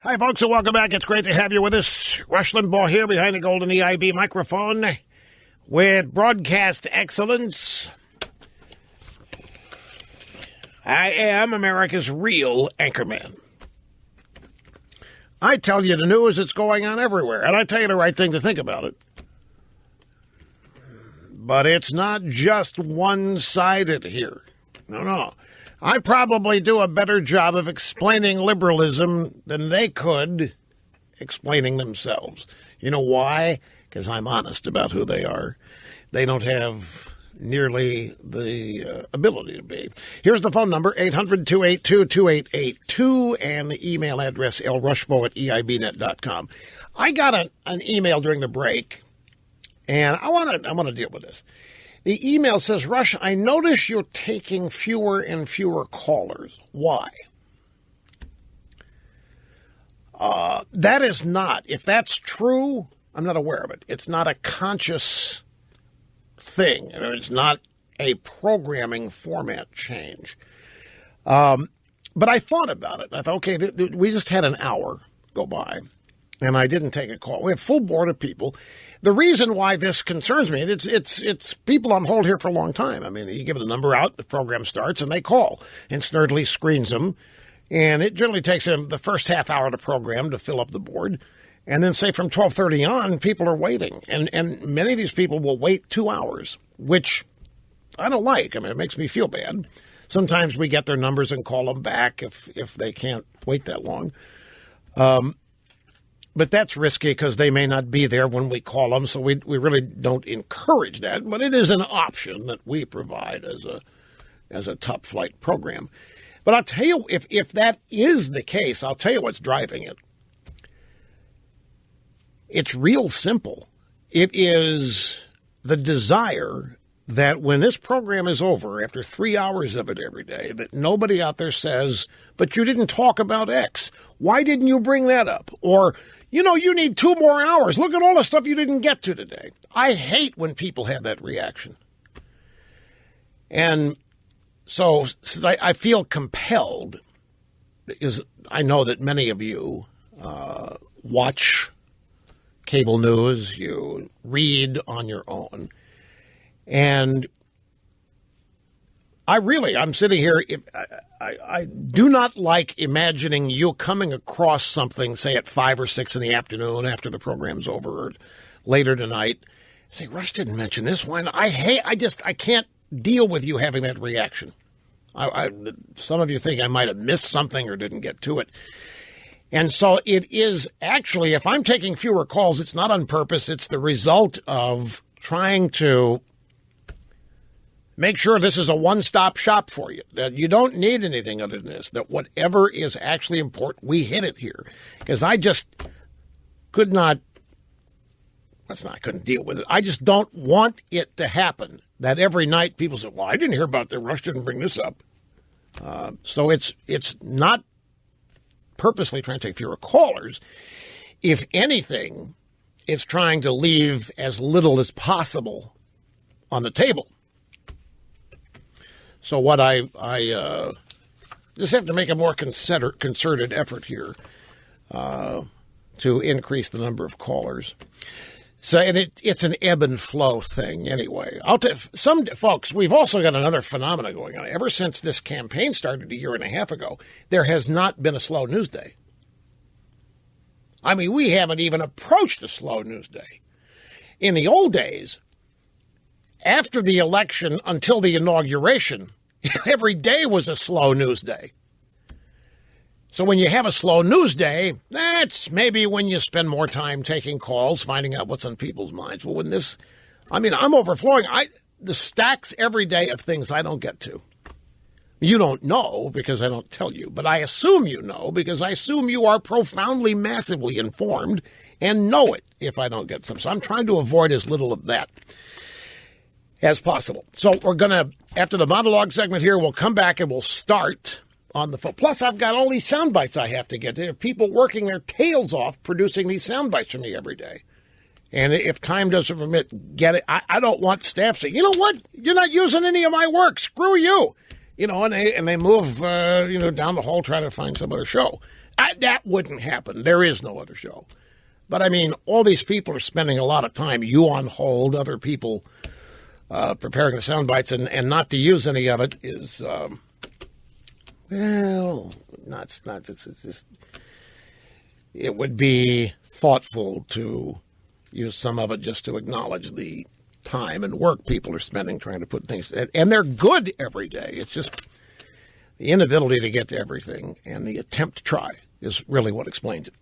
Hi, folks, and welcome back. It's great to have you with us. Rush Limbaugh here behind the golden EIB microphone with broadcast excellence. I am America's real anchorman. I tell you the news that's going on everywhere, and I tell you the right thing to think about it. But it's not just one-sided here. No. I probably do a better job of explaining liberalism than they could explaining themselves. You know why? Because I'm honest about who they are. They don't have nearly the ability to be. Here's the phone number, 800-282-2882, and the email address, lrushmo@eibnet.com. I got an email during the break, and I want to deal with this. The email says, Rush, I notice you're taking fewer and fewer callers. Why? That is not, if that's true, I'm not aware of it. It's not a conscious thing. It's not a programming format change. But I thought about it. I thought, okay, we just had an hour go by, and I didn't take a call. We have full board of people. The reason why this concerns me, it's people on hold here for a long time. I mean, you give the number out, the program starts, and they call, and Snerdley screens them. And it generally takes them the first half hour of the program to fill up the board. And then, say, from 12:30 on, people are waiting. And many of these people will wait 2 hours, which I don't like. I mean, it makes me feel bad. Sometimes we get their numbers and call them back if they can't wait that long. But that's risky because they may not be there when we call them, so we really don't encourage that. But it is an option that we provide as a top-flight program. But I'll tell you, if that is the case, I'll tell you what's driving it. It's real simple. It is the desire that when this program is over, after 3 hours of it every day, that nobody out there says, but you didn't talk about X. Why didn't you bring that up? Or, you need 2 more hours. Look at all the stuff you didn't get to today. I hate when people have that reaction. And so since I feel compelled, because I know that many of you watch cable news, you read on your own, and I'm sitting here. I do not like imagining you coming across something, say at 5 or 6 in the afternoon after the program's over, or later tonight. Say, Rush didn't mention this one. I can't deal with you having that reaction. Some of you think I might have missed something or didn't get to it. And so it is actually, if I'm taking fewer calls, it's not on purpose. It's the result of trying to make sure this is a one-stop shop for you, that you don't need anything other than this, that whatever is actually important, we hit it here. Because I just couldn't deal with it. I just don't want it to happen that every night people say, well, I didn't hear about that. Rush didn't bring this up. So it's not purposely trying to take fewer callers. If anything, it's trying to leave as little as possible on the table. So what I just have to make a more concerted effort here to increase the number of callers. So, and it's an ebb and flow thing anyway. Some folks, we've also got another phenomena going on. Ever since this campaign started a year and a half ago, there has not been a slow news day. I mean, we haven't even approached a slow news day. In the old days, after the election until the inauguration, every day was a slow news day. So when you have a slow news day, that's maybe when you spend more time taking calls, finding out what's on people's minds. Well, I'm overflowing. The stacks every day of things I don't get to. You don't know because I don't tell you, but I assume you know because I assume you are profoundly, massively informed and know it if I don't get some. So I'm trying to avoid as little of that as possible. So we're going to, after the monologue segment here, we'll come back and we'll start on the phone. Plus, I've got all these sound bites I have to get to. There are people working their tails off producing these sound bites for me every day. And if time doesn't permit, get it. I don't want staff saying, you know what? You're not using any of my work. Screw you. And they move, down the hall trying to find some other show. That wouldn't happen. There is no other show. But, I mean, all these people are spending a lot of time, you on hold, other people preparing the sound bites, and not to use any of it is, it would be thoughtful to use some of it just to acknowledge the time and work people are spending trying to put things, and they're good every day. It's just the inability to get to everything and the attempt to try is really what explains it.